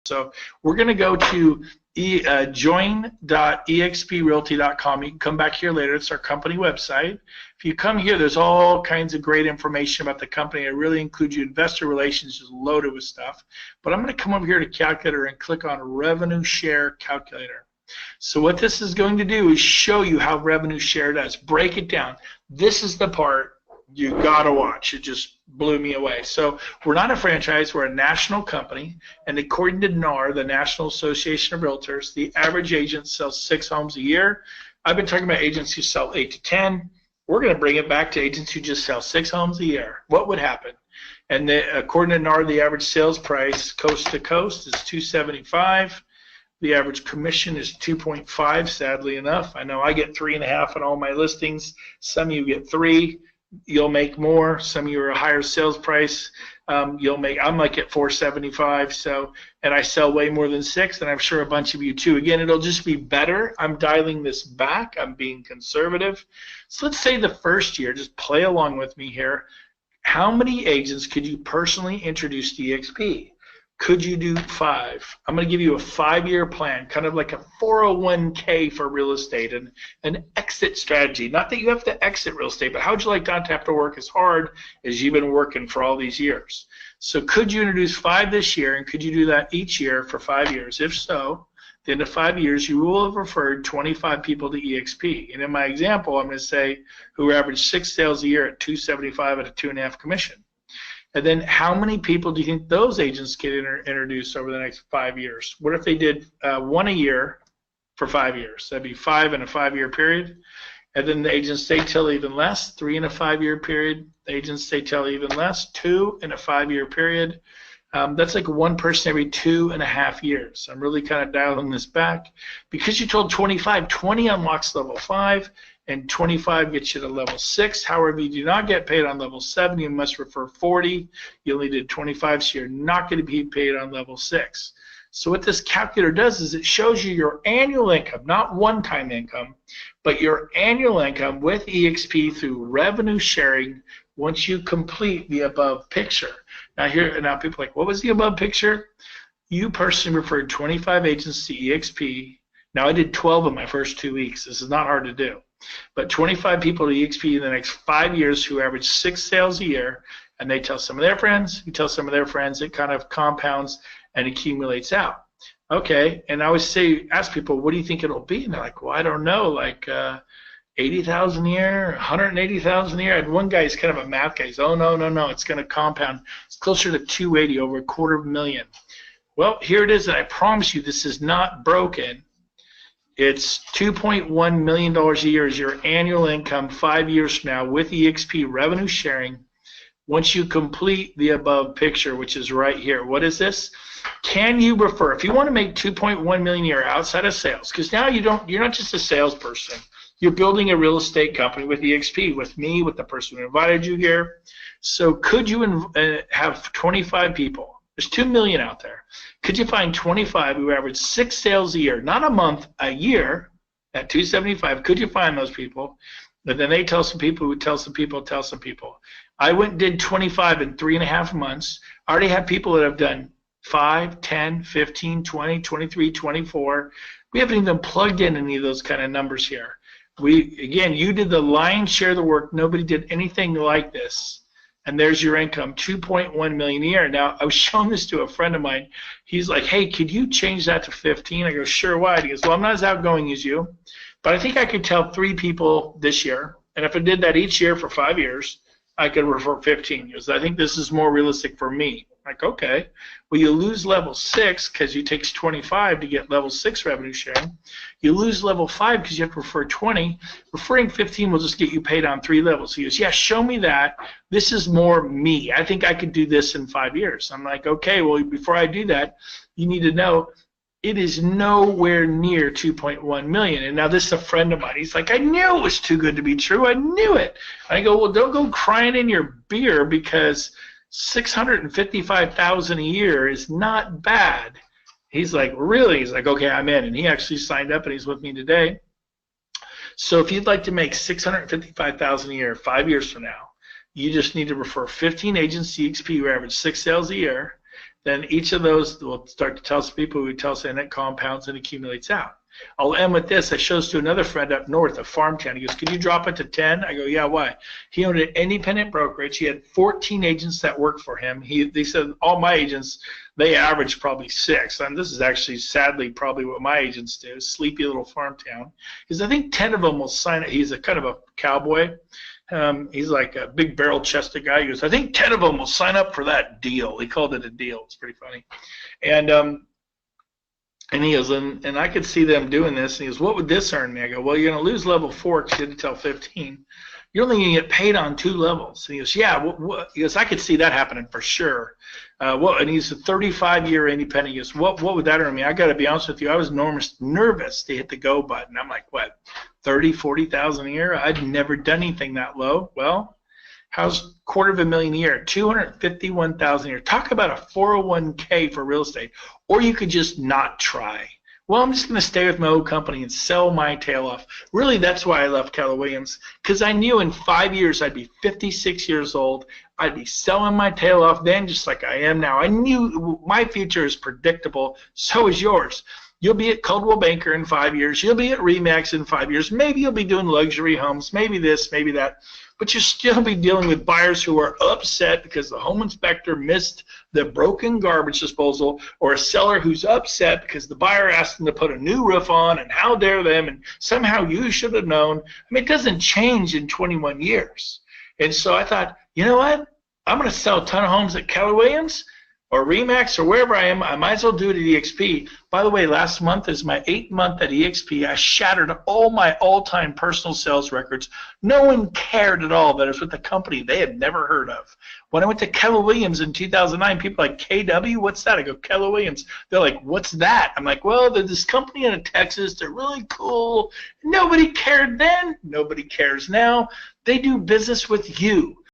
So we're going to go to join.exprealty.com. You can come back here later. It's our company website. If you come here, there's all kinds of great information about the company. It really includes your investor relations, just loaded with stuff. But I'm going to come over here to Calculator and click on Revenue Share Calculator. So what this is going to do is show you how revenue share does. Break it down. This is the part you got to watch. It just blew me away. So we're not a franchise. We're a national company. And according to NAR, the National Association of Realtors, the average agent sells 6 homes a year. I've been talking about agents who sell 8 to 10. We're going to bring it back to agents who just sell 6 homes a year. What would happen? And according to NAR, the average sales price coast to coast is $275. The average commission is 2.5, sadly enough. I know I get 3.5 on all my listings. Some of you get 3. You'll make more. Some of you are a higher sales price. You'll make. I'm like at 475. So, and I sell way more than 6, and I'm sure a bunch of you too. Again, it'll just be better. I'm dialing this back. I'm being conservative. So let's say the first year. Just play along with me here. How many agents could you personally introduce to eXp? Could you do 5? I'm going to give you a 5-year plan, kind of like a 401k for real estate and an exit strategy. Not that you have to exit real estate, but how would you like not to have to work as hard as you've been working for all these years? So could you introduce 5 this year, and could you do that each year for 5 years? If so, at the end of 5 years, you will have referred 25 people to eXp. And in my example, I'm going to say who average 6 sales a year at $275 at a 2.5 commission. And then how many people do you think those agents get introduced over the next 5 years? What if they did 1 a year for 5 years? That'd be 5 in a 5-year period. And then the agents stay till even less, 3 in a 5-year period. The agents stay till even less, 2 in a 5-year period. That's like 1 person every 2.5 years. I'm really kind of dialing this back. Because you told 25, 20 unlocks level 5. And 25 gets you to level 6. However, you do not get paid on level 7. You must refer 40. You only did 25, so you're not going to be paid on level 6. So what this calculator does is it shows you your annual income, not one-time income, but your annual income with eXp through revenue sharing once you complete the above picture. Now people are like, what was the above picture? You personally referred 25 agents to eXp. Now I did 12 in my first 2 weeks. This is not hard to do. But 25 people to eXp in the next 5 years who average 6 sales a year, and they tell some of their friends, you tell some of their friends, it kind of compounds and accumulates out. Okay, and I always ask people, what do you think it'll be? And they're like, well, I don't know, like 80,000 a year, 180,000 a year. I had one guy, he's kind of a math guy. He's, oh, no, it's going to compound. It's closer to 280, over $250,000. Well, here it is, and I promise you this is not broken. It's $2.1 million a year is your annual income 5 years from now with eXp revenue sharing once you complete the above picture, which is right here. What is this? Can you refer, if you want to make $2.1 million a year outside of sales, because now you're not just a salesperson. You're building a real estate company with eXp, with me, with the person who invited you here. So could you have 25 people? There's 2 million out there. Could you find 25 who average 6 sales a year, not a month, a year, at 275? Could you find those people? But then they tell some people who tell some people tell some people. I went and did 25 in 3.5 months. I already have people that have done 5, 10, 15, 20, 23, 24. We haven't even plugged in any of those kind of numbers here. Again, you did the lion's share of the work. Nobody did anything like this. And there's your income, $2.1 million a year. Now, I was showing this to a friend of mine. He's like, hey, could you change that to 15? I go, sure, why? He goes, well, I'm not as outgoing as you, but I think I could tell 3 people this year. And if I did that each year for 5 years, I could refer 15 years. I think this is more realistic for me. Like, okay, well, you lose level 6 because it takes 25 to get level 6 revenue sharing. You lose level 5 because you have to refer 20. Referring 15 will just get you paid on 3 levels. He goes, yeah, show me that. This is more me. I think I could do this in 5 years. I'm like, okay, well, before I do that, you need to know it is nowhere near 2.1 million. And now this is a friend of mine. He's like, I knew it was too good to be true. I knew it. I go, well, don't go crying in your beer because $655,000 a year is not bad. He's like, really? He's like, okay, I'm in. And he actually signed up, and he's with me today. So if you'd like to make $655,000 a year 5 years from now, you just need to refer 15 agents to eXp who average 6 sales a year. then each of those will start to tell us people who tell us, and it compounds and accumulates out. I'll end with this. I shows to another friend up north, a farm town. He goes, "Can you drop it to 10?" I go, "Yeah, why?" He owned an independent brokerage. He had 14 agents that worked for him. They said all my agents, they average probably 6. And this is actually sadly probably what my agents do. Sleepy little farm town. Because I think 10 of them will sign it. He's a kind of a cowboy. He's like a big barrel-chested guy. He goes, "I think 10 of them will sign up for that deal." He called it a deal. It's pretty funny. And he goes, and I could see them doing this. And he goes, "What would this earn me?" I go, "Well, you're going to lose level 4 because you had to tell 15. You're only going to get paid on 2 levels." And he goes, "Yeah." He goes, "I could see that happening for sure." And he's a 35-year independent. He goes, what would that earn me? I got to be honest with you. I was nervous to hit the go button. I'm like, what, 30, 40,000 a year? I'd never done anything that low. Well, how's $250,000 a year? 251,000 a year. Talk about a 401k for real estate. Or you could just not try. Well, I'm just going to stay with my old company and sell my tail off. Really, that's why I left Keller Williams, because I knew in 5 years I'd be 56 years old. I'd be selling my tail off then just like I am now. I knew my future is predictable. So is yours. You'll be at Coldwell Banker in 5 years. You'll be at RE/MAX in 5 years. Maybe you'll be doing luxury homes, maybe this, maybe that. But you'll still be dealing with buyers who are upset because the home inspector missed the broken garbage disposal, or a seller who's upset because the buyer asked them to put a new roof on, and how dare them, and somehow you should have known. I mean, it doesn't change in 21 years. And so I thought, you know what? I'm going to sell a ton of homes at Keller Williams or RE/MAX or wherever I am. I might as well do it at eXp. By the way, last month is my 8th month at eXp. I shattered all my all-time personal sales records. No one cared at all that I was with a company they had never heard of. When I went to Keller Williams in 2009, people like, "KW, what's that?" I go, "Keller Williams." They're like, "What's that?" I'm like, "Well, they're this company out of Texas. They're really cool." Nobody cared then. Nobody cares now. They do business with you.